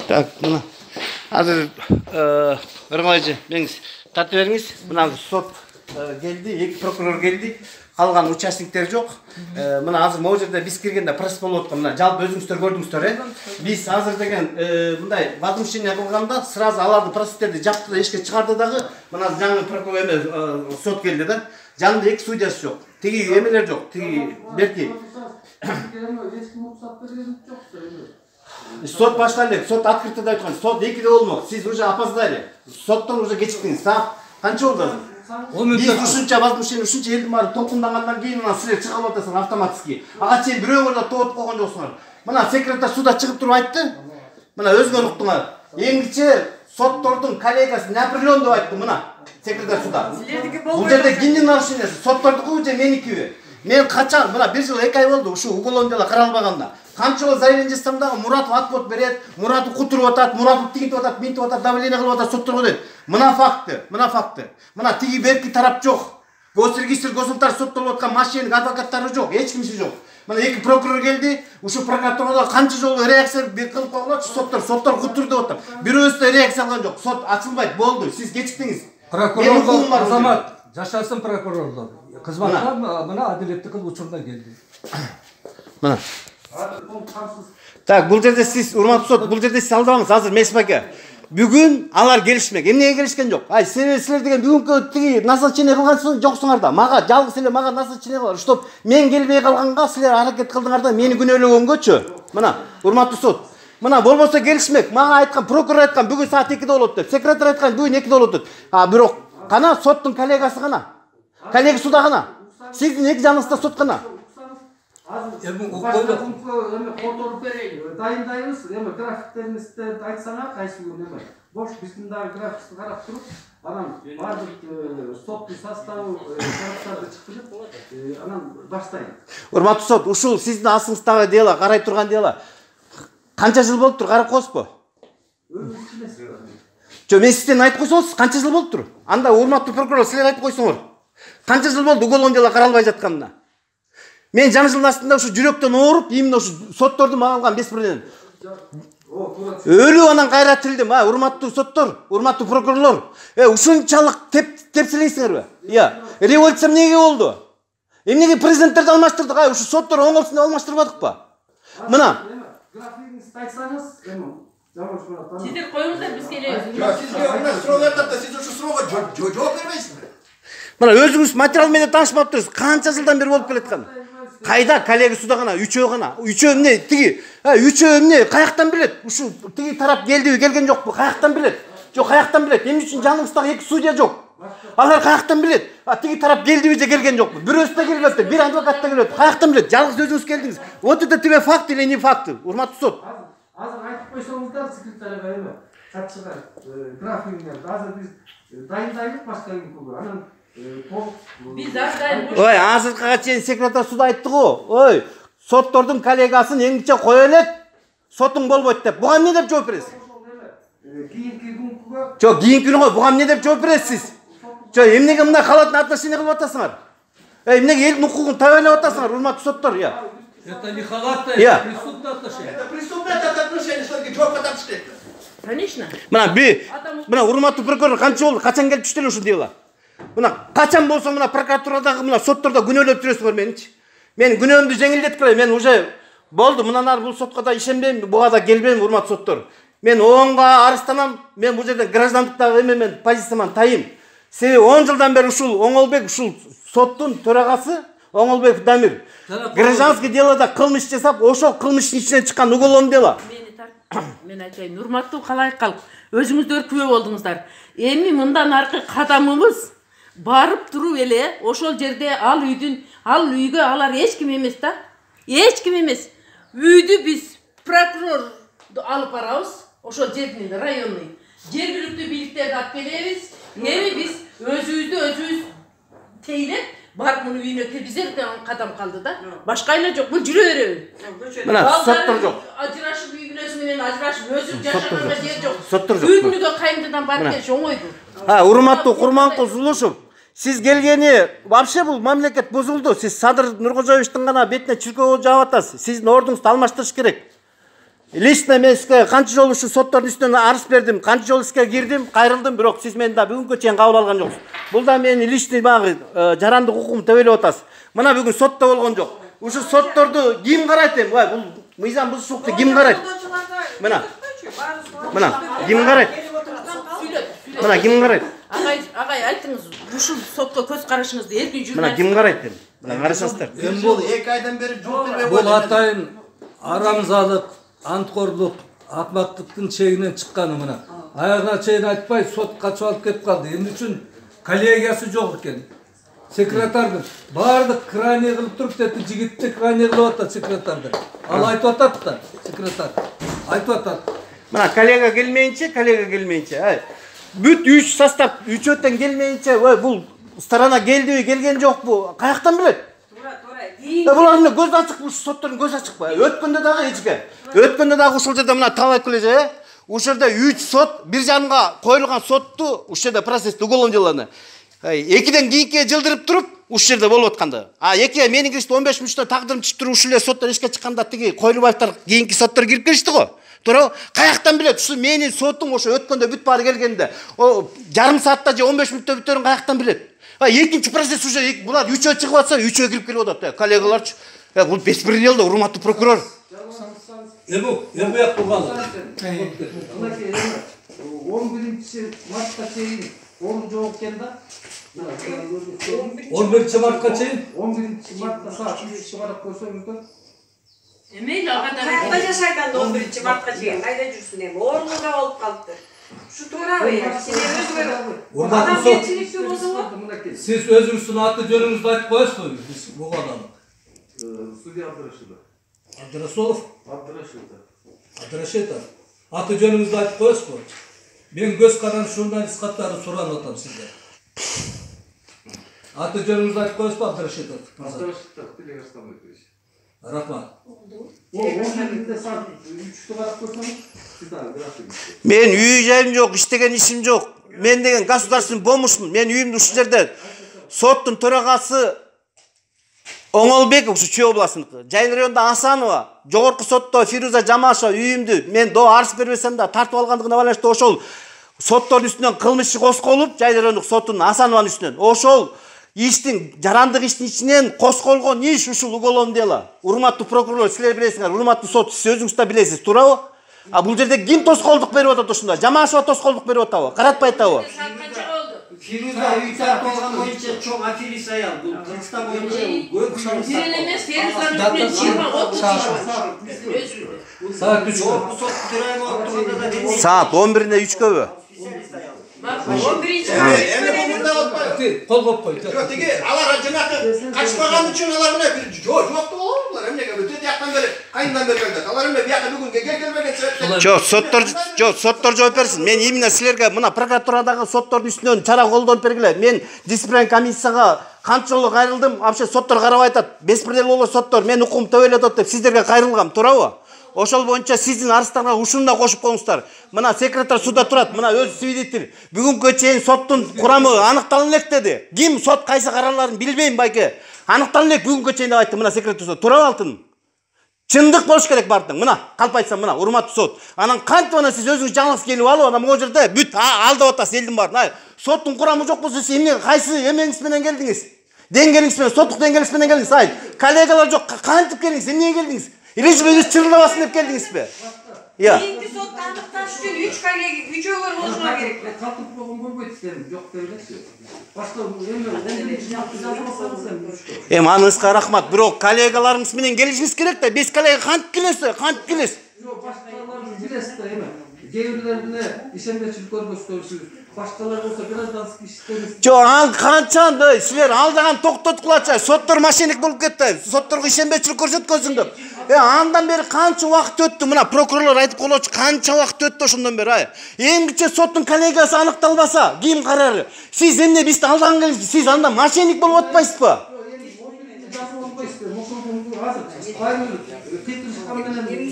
Так, мына азыр ыргайчы меңиз тартып бериңиз. Мына сот келди, эки прокурор келди. Калган участниктер жок. Мына азыр могу жерде биз киргенде процесс болуп аткан. Мына жалпы өзүңүздөр көрдүңүздөр, Биз азыр деген мындай возмущение кылганда сразу аларды процесстерди жапты да эшикке чыгарды дагы. Мына жаңы прокурор сот келди да. Жанында эки судьясы жок. Тиги эмелер жок. Тиги берки. Сот башталды. Сот открытый да айткан. Сот 2-де болмок. Сиз уже опоздали. Соттон уже кечиктиңиз. Саат канча болду азыр? Биз ушунча возмущение, ушунча элдин баары толкундангандан кийин мына силер чыгып атасыңар автоматически. Ага чейин бирөөгөр да тоотуп койгон жоксуңар. Мына секретарь суда чыгып туруп айтты. Мына өзүңөр уктуңар. Эмгиче соттордун коллегасы неопределен деп айтты мына секретарь суда. Бул жерде кимдин нарушениясы? Соттордуку же меникиби? Мен качан мына 1 жыл 2 ай болду ушу уголовный дело каралбаганда. Канча жолу заявление жазсам дагы Муратов отвод берет, Муратов кутуруп атат, Муратов тигинтип атат, минтип атат, давление кылып атат сотторго дейт. Мына факты. Мына тиги берки тарап жок. Госрегистр государ соттолуп аткан мошенник адвокаттары жок, эч кимиси жок. Мына эки прокурор келди, ушу прокуратурада канча жолу реакция кылып койгончу соттор кутур деп атат. Бирөөсү да реакция алган жок. Сот ачылбайт, болду. Сиз кечиктиңиз. Прокурорлор Азамат, жашасын прокурорлор. Кызматка мына адилеттик кылып учурдан келди. Мына. Так, бул жерде сиз урматтуу сот, бул жерде сиз алдабаңыз. Азыр Месип ака. Бүгүн алар келишмек. Эмнеге келишкен жок? Ай, силер деген бүгүнкү тиги назначение кылган жоксуңар да. Мага жалгыз эле мага назначение кылар. Чтоб мен келбей калганга силер аракет кылдыңар да, мени күнөөлөгөнгөчү. Мына, урматтуу сот. Мына болбосо келишмек. Мага айткан, прокурор айткан бүгүн саат 2-де болот деп. Секретарь айткан бүгүн 2-де болот деп. Бирок кана соттун коллегасы кана? Коллега суда кана? Сиздин эки жаныңызда сот кана? Конторуп берейин. Дайындайбыз. Эми графиктерибизди айтсаңар, кайсы күн эме. Бош биздин дагы графикти карап туруп, анан бардык соттун составы тараптарды чыктырып, анан баштайбыз. Урматтуу сот, ушул сиздин астыңыздагы дело, карай турган дело. Канча жыл болуптур, карап коесузбу? Жо, мен сизден айтып койсоңуз, канча жыл болуптур? Анда урматтуу прокурор силер айтып койсоңор. Канча жыл болду уголовный дело каралбай жатканына? Мен жаңы жылдын астында ушу жүрөктөн ооруп, именно ушу сотторду мага алган беспредел. Өлүп анан кайра тирилдим, урматтуу соттор, урматтуу прокурорлор. Ушунчалык тепселейсиңерби? Революция эмнеге болду? Эмнеге президенттерди алмаштырдык? Ушу соттор оңолсун алмаштырбадыкпы? Мына. Графигиңизди айтсаңыз, Сиздер коюңуздар, биз келебиз. Сиз суроо бердиңер, сиз ушу суроого жооп бербейсизби? Мына өзүңүз материал менен таанышмаптырсыз. Канча жылдан бери болуп келаткан? Кайда коллега суда гана, үчөө гана. Үчөө эмне? Тиги, үчөө эмне? Каяктан билет? Ушу тиги тарап келдиби, келген жокпу? Каяктан билет? Жок, каяктан билет? Эмне үчүн жаныңыздагы эки судья жок? Алар каяктан билет? Тиги тарап келдиби же келген жокпу? Бирөөсү да келбепти, бир адвокат да келбепти. Каяктан билет? Жалгыз өзүңүз келдиңиз. Вот это тебе факт или не факт? Урматтуу сот. Азыр айтып койсоңуздар, секретарга эме, катчыга графигиңерди. Азыр биз дайындайлык башка күнгө. Анан Биз дайын. Ой, азыркыга чейин секретарь суда айтты го. Ой, соттордун коллегасын эмгиче кое элек, сотуң болбойт деп. Буга эмне деп жооп бересиз? Кийинки күнгө. Жок, кийинки күнгө буга эмне деп жооп бересиз? Жок, эмнеге мындай халатный отношение кылып атасыңар? Эмнеге элдин укугун табайлап атасыңар, урматтуу соттор? Это не халатное, это преступное отношение. Это преступное отношение, что таки жооп катапчы. Конечно. Мына урматтуу прокурор канча болду? Качан келип түштү эле ушул дело? Мына качан болсо мына прокуратурадагы мына соттордо күнөөлөп жүрөсүңөр меничи. Мен күнөөмдү жеңилдетип келем. Мен уже болду. Мындан ары бул сотко да ишенбейм, буга да келбейм, урматтуу соттор. Мен оңго арызданам. Мен бул жерден граждандыктагы мен позицияман тайым. Себеби 10 жылдан бери ушул Оңолбек ушул соттун төрагасы Оңолбек Дамир гражданский делода кылмыш жасап, ошол кылмыштын ичинен чыккан уголовный дело. Мен айтайын, урматтуу калайык калк, өзүңүздөр күбө болдуңуздар. Эми мындан аркы кадамыбыз барып туруп эле ошол жерде ал үйгө алар эч ким эмес да. Эч ким эмес. Үйдү биз прокурор алып барабыз. Ошол жердин районный. Жергиликтүү бийликтерди алып келебиз. Эми биз өзүбүздү тейлеп барып муну үйүнө киргизер деген кадам калды да. Башка эле жок. Бул жүрө береби. Мына соттор жок. Ажырашып үй бүлөсү менен ажырашып өзү жашаганга жер жок. Соттор жок. Үй бүлөгө кайынтадан барып келиш оңойду. Урматтуу Курманкул Зулушев, сиз келгени вообще бул мамлекет бузулду. Сиз Садыр Нуркожоевичтин гана бетине чиркөө жаап атасыз. Сиздин ордуңузду алмаштырыш керек. Лично мен сізге қанша жол үшін соттордун үстүнөн арыз бердим, қанша жол іске кирдим, кайрылдым, бирок сиз мени да бүгүнгө чейин кабыл алган жоксуз. Бул да менин личный багы жарандык укугумду төбөлөп атасыз. Мына бүгүн сотто болгон жок. Ушу сотторду ким карайт эми? Ой, бул мыйзам бузушулукту ким карайт? Мына ким карайт? Мына ким карайт? Агай айтыңыз, ушул сотко көз карашыңызды эркин жүрүңүз. Мына ким карайт эми? Мына карашыңыздар. Эми бул 2 айдан бери жооп бербей Бул атайын арамзалык, анткорлук, акмактыктын чегинен чыкканы мына. Аягына чейин айтпай сотко чалып кетип калды. Эмне үчүн коллегиясы жок экен. Секретардын бардык крайне кылып туруп деди, жигитти крайне кылып атат секретарды. Ал айтып атат да, секретар. Айтып атат. Мына коллега келмейинче, бүт 3 состав 3-өттөн келмейинче, ой, бул сторона келдиби, келген жокпу? Каяктан билет? Булар эмне көз ачык, ушу соттордун көз ачык ба? Өткөндө дагы эчке. Өткөндө дагы ушул жерде мына талап келе, ушул жерде 3 сот, бир жанга коюлган сотту, ушул жерде процессти уголовный 2ден кийинке жылдырып туруп, ушул жерде болуп атканды. А 2 менин киришти 15 мүнөттө тагдырым чыгып туруп ушул эле соттор эшикке чыкканда тиги Койлубаевтар кийинки соттор кирип келишти го. Туурабы? Каяктан билет? Ушу менин сотум ошо өткөндө бүт баары келгенде, жарым саатта же 15 мүнөттө бүтөрүн каяктан билет? Экинчи процесс уже булар 3-өө чыгып атса, 3-өө кирип келип атат. Коллегаларчы, бул беспредел да, урматтуу прокурор. Эбу як турган. 11 мартка чейин орун жок экен да. 11 мартка чейин 11 мартта саат 3 карап көрсөңүздөр. Эмейли агада Кайда жашайдан 11 мартка чейин кайда жүрсүн эми? Орнунда болуп калыптыр. Ушу туурабы? Сен өзүңөр адамгерчиликтүү болсоңор. Siz özünüzün adı jönüңүздү айтып коесузбу? Биз бул адам. Судья Абдрашидов. Абдрашитов. Аты жөнүңүздү айтып коесузбу? Мен көз караныш журналист каттары суранып атам сизге. Аты жөнүңүздү айтып коесузбу, Абдрашитов? Рахмат. Мен үй жайым жок, иштеген ишим жок. Мен деген государственный помощмун. Мен үйүмдү ушул жерде соттун төрагасы Оңолбеков, ушу Чүй областыныкы. Жайын районунда Асанова, жогорку сотто Фируза Жамашева үйүмдү мен до арыз бербесем да тартып алгандыгына байланыштуу ошол соттордун үстүнөн кылмыш иш козголуп, Жайын райондук соттун Асанованын үстүнөн. Ошол иштин жарандык иштин ичинен козголгон иш ушул уголовный дело. Урматтуу прокурор, силер билесиңер, урматтуу сот, сиз өзүңүз да билесиз, туурабы? А бул жерде ким тоскоолдук берип атат ушунда? Жамашева тоскоолдук берип атабы? Каратпай атабы? Фируза үй тартып алган боюнча чоң аферист аял. Бул Кыргызстан боюнча Бир эле Ферузанын үстүнөн 20 Saat 3'te. Saat 11'inde 3'köbü. 11-ci Kol kop koy. Yok tege alar janakı kaçmagan üçün alar mına bir jooptu bolurlar. Emnege öte yaktan beri kayından beri geldi. Alar emne biyaka бүгүн келбеген себептен. Соттор жооп берсин. Мен именно силерге мына прокуратурадагы соттордун үстүнөн чара колдонуп бергиле. Мен дисциплин комиссияга канча жолу кайрылдым. Вообще соттор карабай атат. Беспредел болот соттор. Мен укугум төбөлөп атат деп сиздерге кайрылгам, туурабы? Ошол боюнча сиздин арыздарга ушуну да кошуп коюңуздар. Мына секретарь суда турат, мына өзү свидетель. Бүгүнкү чейин соттун курамы аныкталын элек деди. Ким сот кайсы карарларын билбейм байке. Аныкталын элек бүгүнкү чейин деп айтты мына секретарь суда. Тура алтын. Чындык болуш керек бардын. Мына калп айтсам мына урматтуу сот. Анан кантип ана сиз өзүңүз жаңылык келип алып анан могу жерде бүт алдап атасыз элдин баарын. Соттун курамы жок болсо сиз эмне кайсы эмеңиз менен келдиңиз? Деңгелиңиз менен, соттук деңгелиңиз менен келдиңиз. Ай, коллегалар жок, кантип келдиңиз? Эмнеге келдиңиз? Режимimiz çırılmasın hep geldiniz be. Ya. Birinci sotta anıktaş için 3 kolegi, 3 öğür oluşuna gerek. Kalkıp bakın bu isterim. Yok devlet yok. Başka Em anыңызга рахмат. Бирок коллегаларыңыз менен келишиңиz керек да. Бес коллега кантип келесиз? Кантип келесиз? Yok başkalarını bilesiz de hemen. Gevrilerine işembeçilik көргөзсөңүз. Başkalar olsa birazdan işleriniz. Жок, канчанды силер алдаган токтоткулача, соттор мошенник болуп кетти. Сотторго ишенбечилик көрсөткөнсүңдөр. Андан бери канча убакыт өттү? Мына прокурорлор айтып колочу, канча убакыт өттү ошондон бери, ай. Эң кичи соттун коллегиясы аныкталбаса, ким карары? Сиз эмне бизди алдаган келиңиз? Сиз анда мошенник болуп атпайсызбы?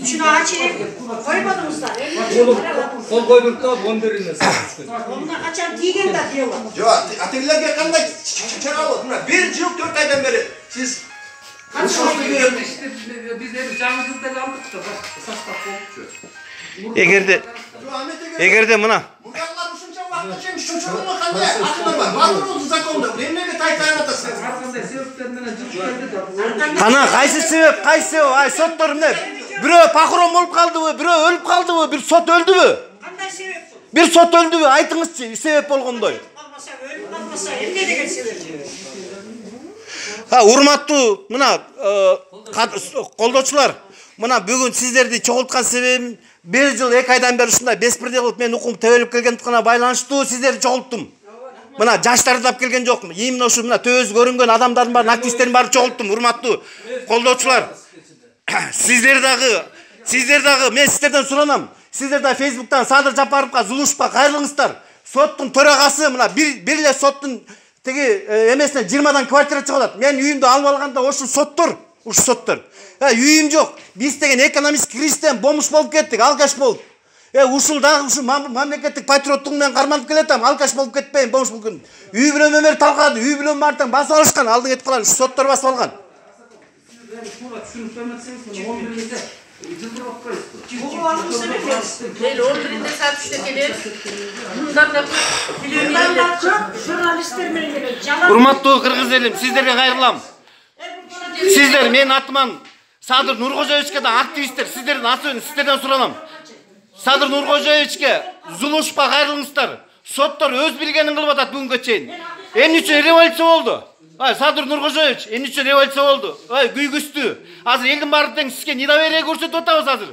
Üçünü açayım. Koymadınız da. Kol koyduk da 11'ine satmıştık. Onunla kaçar diyen de diyorlar. Yok, atelerge kандай çaralı. Buna 1 yıl 4 aydan beri siz Bizleri жаңылдарды алдық та состав болчу. Эгерде мына Бургаклар ушунча убакытта чейин шучурунга кандай акылы бар? Баары болду закондо. Эмнеге тайтай атасың? Ар кандай себептер менен жүргүзүлдү да. Кана кайсы себеп? Ай соттор эмне? Бирөө похорон болуп калдыбы? Бирөө өлүп калдыбы? Бир сот өлдүбү? Кандай себеп бул? Бир сот өлдүбү? Айтыңызчы, себеп болгондой. Калмаса, өлүп калмаса, эмне деген себеп? Урматтуу мына колдоочулар, мына бүгүн сиздерди чогулткан себебим бир жыл 2 айдан бери ушундай беспредел кылып мен укум төбөлүп келгендикine байланыштуу сиздерди чогулттум. Мына жаштарды тап келген жокмун. Именно ушу мына төбөсү көрүнгөн адамдардын баарын, активисттердин баарын чогулттум. Урматтуу колдоочулар, сиздер дагы мен сиздерден суранам. Сиздер да Facebook'тан Садыр Жапаровга Зулушевга кайрылыңыздар. Соттун төрагасы мына бир эле соттун теги эмесинен 20дан квартира чыгып атат. Мен үйүмдү алып алганда ушу соттор. Үйүм жок. Биз деген экономист кристиан бомж болуп кеттик, алкаш болуп. Ушул дагы ушу мамлекеттик патриоттугу менен карманып келатам, алкаш болуп кетпейин, бомж болуп кеттим. Үй бүлөм өмөр талкады, үй бүлөм бартаң басып алышкан, алдың этип калган, ушу соттор басып алган. Туура түшүнүп бермесеңиз, 11-де жылдырып коюңуз. Бул алгысы эмес. Эл 11-де саат 3-те келет. Мындан да Журналисттер менен келет. Урматтуу кыргыз элим, сиздерге кайрылам. Сиздер мен атыман Садыр Нуркожоевичке да активисттер, сиздердин аты сиздерден суранам. Садыр Нуркожоевичке, Зулушевга кайрылыңыздар. Соттор өз билгенин кылып атат бүгүнгө чейин. Эмне үчүн революция болду? Садыр Нуркожоевич, эмне үчүн революция болду? Күйгүстү. Азыр элдин баары тең сизге недоверие көрсөтүп атабыз азыр.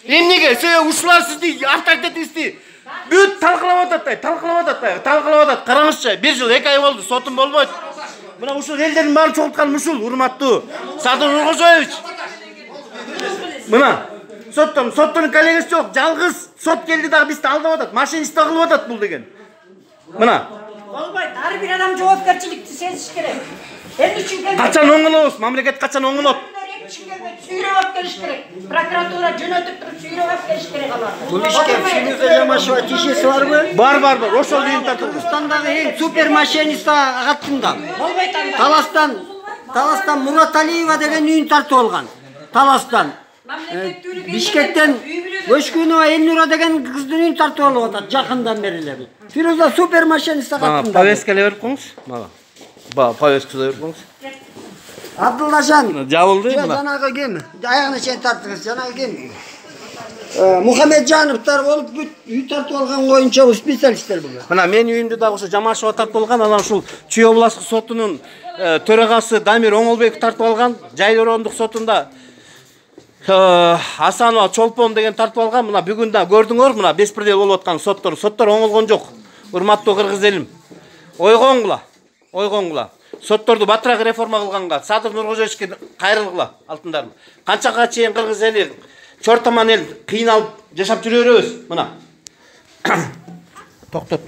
Эмнеге? Себеби ушулар сизди авторитетиңизди бүт талкалап атат. Караңызчы, 1 жыл 2 ай болду, сотум болбойт. Мына ушул элдердин баарын чогулткан ушул, урматтуу Садыр Нуркожоевич. Мына соттун коллегасы жок, жалгыз сот келди дагы бизди алдап атат, мошенничество кылып атат бул деген. Мына Болбойт, ар бир адам жоопкерчиликти сезиш керек. Эмне үчүн келген? качан оңолобуз? Мамлекет качан оңолот? Сүйрөп алып келиш керек. Прокуратура жөнөтүп туруп сүйрөп алып келиш керек аларды. Бул ишке Филиппе Жамашева тишеси барбы? Бар, ошол үйүн тартып. Кыргызстандагы эң супер мошенница катында. Болбойт анда. Таластан Мураталиева деген үйүн тартып алган. Таластан. Бишкектен Көшкүнова Элнура деген кыздын үйүн тартып алып атат жакындан бери эле. Фируза супер мошенница катында. Повесткалай берип коюңуз. Мага. Повесткалай берип коюңуз. Абдуллажан. Жабылды мына. Жанагы кем? Аягына чейин тартыңыз. Жанагы кем? Мухамеджановтар болуп бүт үй тартып алган коюнча специалисттер булар. Мына мен үйүмдү дагы ошо Жамашева тартып алган, анан ушул Чүй областтык сотунун төрагасы Дамир Оңолбеков тартып алган, Жайыл райондук сотунда Асанова Чолпон деген тартып алган. Мына бүгүн да көрдүңөр, мына беспредел болуп аткан соттор оңолгон жок. Урматтуу кыргыз элим, ойгоңгула. Сотторду батыраак реформа кылганга, Садыр Нуркожоевичке кайрылгыла алтындарым. Канчага чейин кыргыз эли чортоман эл кыйналып жашап жүрө беребиз. Мына. Токтоп.